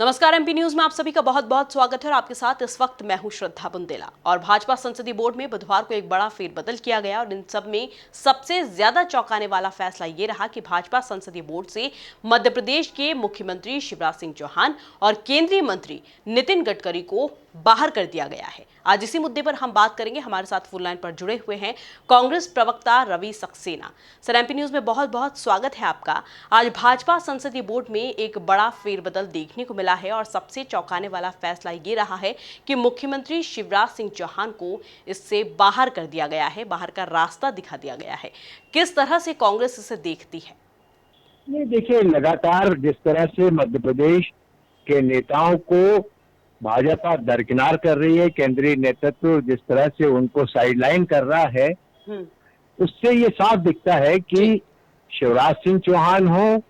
नमस्कार। MP news में आप सभी का बहुत बहुत स्वागत है और आपके साथ इस वक्त मैं हूं श्रद्धा बुंदेला। और भाजपा संसदीय बोर्ड में बुधवार को एक बड़ा फेरबदल किया गया और इन सब में सबसे ज्यादा चौंकाने वाला फैसला ये रहा कि भाजपा संसदीय बोर्ड से मध्य प्रदेश के मुख्यमंत्री शिवराज सिंह चौहान और केंद्रीय मंत्री नितिन गडकरी को बाहर कर दिया गया है। आज इसी मुद्दे पर हम बात करेंगे। हमारे साथ फोन लाइन पर जुड़े हुए हैं कांग्रेस प्रवक्ता Ravi Saxena. Sir, MP news में बहुत बहुत स्वागत है आपका। आज भाजपा संसदीय बोर्ड में एक बड़ा फेरबदल देखने को मिला है और सबसे चौंकाने वाला फैसला ये रहा है कि मुख्यमंत्री शिवराज सिंह चौहान को इससे बाहर कर दिया गया है, बाहर का रास्ता दिखा दिया गया है। किस तरह से कांग्रेस इसे देखती है? नहीं, देखिए, लगातार जिस तरह से मध्य प्रदेश के नेताओं को भाजपा दरकिनार कर रही है, केंद्रीय नेतृत्व जिस तरह से उनको साइडलाइन कर रहा है, उससे ये साफ दिखता है कि शिवराज सिंह चौहान हो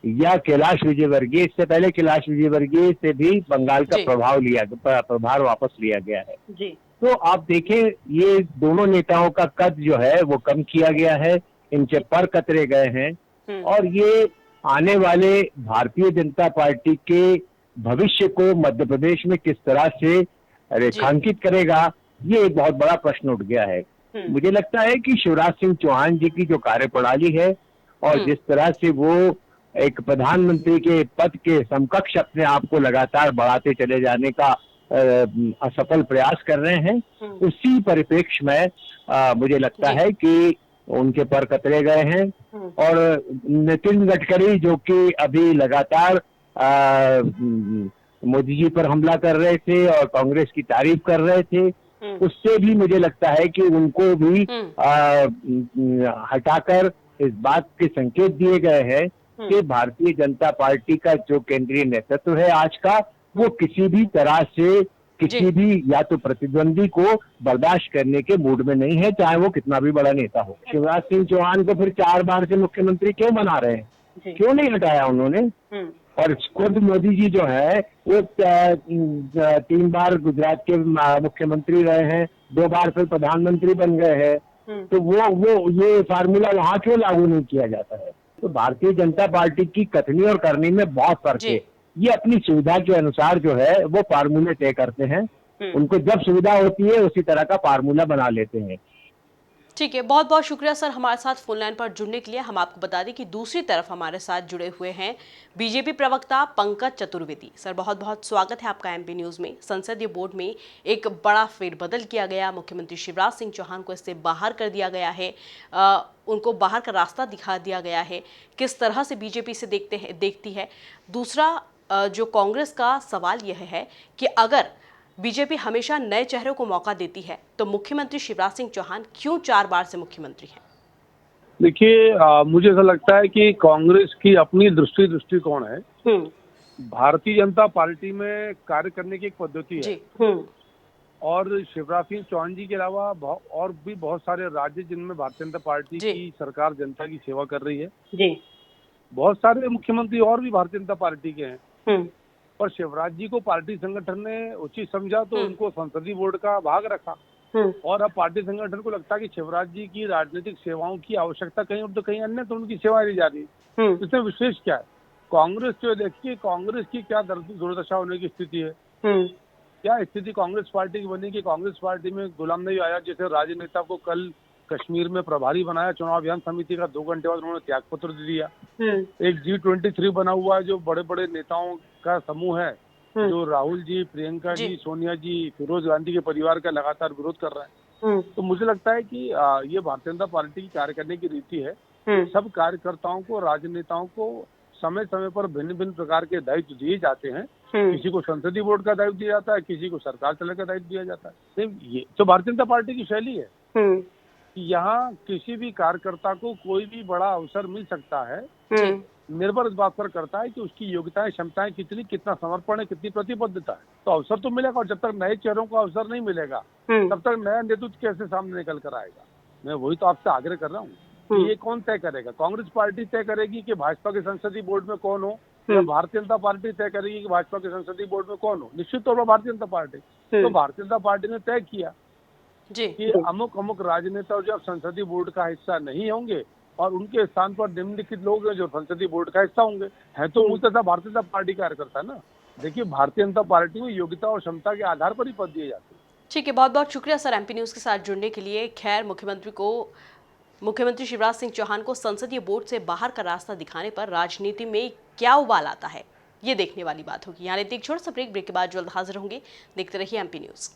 या कैलाश विजयवर्गीय, इससे पहले कैलाश विजयवर्गीय से भी बंगाल का प्रभार वापस लिया गया है। तो आप देखें, ये दोनों नेताओं का कद जो है वो कम किया गया है, इनके पर कतरे गए हैं और ये आने वाले भारतीय जनता पार्टी के भविष्य को मध्य प्रदेश में किस तरह से रेखांकित करेगा, ये एक बहुत बड़ा प्रश्न उठ गया है। मुझे लगता है कि शिवराज सिंह चौहान जी की जो कार्यप्रणाली है और जिस तरह से वो एक प्रधानमंत्री के पद के समकक्ष अपने आप को लगातार बढ़ाते चले जाने का असफल प्रयास कर रहे हैं, उसी परिप्रेक्ष्य में मुझे लगता है कि उनके पर कतरे गए हैं। और नितिन गडकरी जो कि अभी लगातार मोदी जी पर हमला कर रहे थे और कांग्रेस की तारीफ कर रहे थे, उससे भी मुझे लगता है कि उनको भी हटाकर इस बात के संकेत दिए गए हैं कि भारतीय जनता पार्टी का जो केंद्रीय नेतृत्व है आज का, वो किसी भी तरह से किसी भी या तो प्रतिद्वंदी को बर्दाश्त करने के मूड में नहीं है, चाहे वो कितना भी बड़ा नेता हो। शिवराज सिंह चौहान को फिर 4 बार से मुख्यमंत्री क्यों बना रहे हैं? क्यों नहीं हटाया उन्होंने? और खुद मोदी जी जो है वो 3 बार गुजरात के मुख्यमंत्री रहे हैं, 2 बार फिर प्रधानमंत्री बन गए हैं। तो वो ये फार्मूला वहां क्यों लागू नहीं किया जाता है? तो भारतीय जनता पार्टी की कथनी और करनी में बहुत फर्क है। ये अपनी सुविधा के अनुसार जो है वो फार्मूले तय करते हैं, उनको जब सुविधा होती है उसी तरह का फार्मूला बना लेते हैं। ठीक है, बहुत बहुत शुक्रिया सर हमारे साथ फोन लाइन पर जुड़ने के लिए। हम आपको बता दें कि दूसरी तरफ हमारे साथ जुड़े हुए हैं बीजेपी प्रवक्ता पंकज चतुर्वेदी। सर, बहुत बहुत स्वागत है आपका एमपी न्यूज में। संसदीय बोर्ड में एक बड़ा फेरबदल किया गया, मुख्यमंत्री शिवराज सिंह चौहान को इससे बाहर कर दिया गया है, उनको बाहर का रास्ता दिखा दिया गया है। किस तरह से बीजेपी से देखती है? दूसरा, जो कांग्रेस का सवाल यह है कि अगर बीजेपी हमेशा नए चेहरों को मौका देती है तो मुख्यमंत्री शिवराज सिंह चौहान क्यों 4 बार से मुख्यमंत्री हैं? देखिए, मुझे ऐसा लगता है कि कांग्रेस की अपनी दृष्टिकोण है। भारतीय जनता पार्टी में कार्य करने की एक पद्धति है और शिवराज सिंह चौहान जी के अलावा और भी बहुत सारे राज्य जिनमें भारतीय जनता पार्टी की सरकार जनता की सेवा कर रही है। बहुत सारे मुख्यमंत्री और भी भारतीय जनता पार्टी के हैं, पर शिवराज जी को पार्टी संगठन ने उचित समझा तो उनको संसदीय बोर्ड का भाग रखा। और अब पार्टी संगठन को लगता है कि शिवराज जी की राजनीतिक सेवाओं की आवश्यकता कहीं और तो कहीं अन्य तो उनकी सेवाएं दी जा रही है। इसमें विशेष क्या है? कांग्रेस जो देखिए, कांग्रेस की क्या दुर्दशा होने की स्थिति है। क्या स्थिति कांग्रेस पार्टी की बनी कि कांग्रेस पार्टी में गुलाम नबी आजाद जैसे राजनेता को कल कश्मीर में प्रभारी बनाया, चुनाव अभियान समिति का 2 घंटे बाद उन्होंने त्याग पत्र दे दिया। एक G23 बना हुआ है जो बड़े बड़े नेताओं का समूह है, जो राहुल जी, प्रियंका जी, सोनिया जी, फिरोज गांधी के परिवार का लगातार विरोध कर रहा है। तो मुझे लगता है कि ये भारतीय जनता पार्टी की कार्य करने की रीति है। सब कार्यकर्ताओं को, राजनेताओं को समय समय पर भिन्न भिन्न प्रकार के दायित्व दिए जाते हैं। किसी को संसदीय बोर्ड का दायित्व दिया जाता है, किसी को सरकार चलाने का दायित्व दिया जाता है। ये तो भारतीय जनता पार्टी की शैली है। यहाँ किसी भी कार्यकर्ता को कोई भी बड़ा अवसर मिल सकता है, निर्भर इस बात पर करता है कि उसकी योग्यताएं, क्षमताएं कितनी, कितना समर्पण है, कितनी प्रतिबद्धता है। तो अवसर तो मिलेगा और जब तक नए चेहरों को अवसर नहीं मिलेगा तब तक नया नेतृत्व कैसे सामने निकल कर आएगा? मैं वही तो आपसे आग्रह कर रहा हूँ। ये कौन तय करेगा? कांग्रेस पार्टी तय करेगी कि भाजपा के संसदीय बोर्ड में कौन हो, या भारतीय जनता पार्टी तय करेगी कि भाजपा के संसदीय बोर्ड में कौन हो? निश्चित तौर पर भारतीय जनता पार्टी। तो भारतीय जनता पार्टी ने तय किया कि अमुक राजनेता जो अब संसदीय बोर्ड का हिस्सा नहीं होंगे और उनके स्थान पर निम्नलिखित लोग जो संसदीय बोर्ड का हिस्सा होंगे, है तो मूलतः भारतीय जनता पार्टी कार्यकर्ता है ना। देखिए, भारतीय जनता पार्टी में योग्यता और क्षमता के आधार पर ही पद दिए जाते हैं। ठीक है, बहुत बहुत शुक्रिया सर एमपी न्यूज़ के साथ जुड़ने के लिए। खैर, मुख्यमंत्री शिवराज सिंह चौहान को संसदीय बोर्ड से बाहर का रास्ता दिखाने पर राजनीति में क्या उबाल आता है, ये देखने वाली बात होगी। यहाँ लेते एक छोटा सा ब्रेक के बाद जल्द हाजिर होंगे। देखते रहिए एमपी न्यूज़।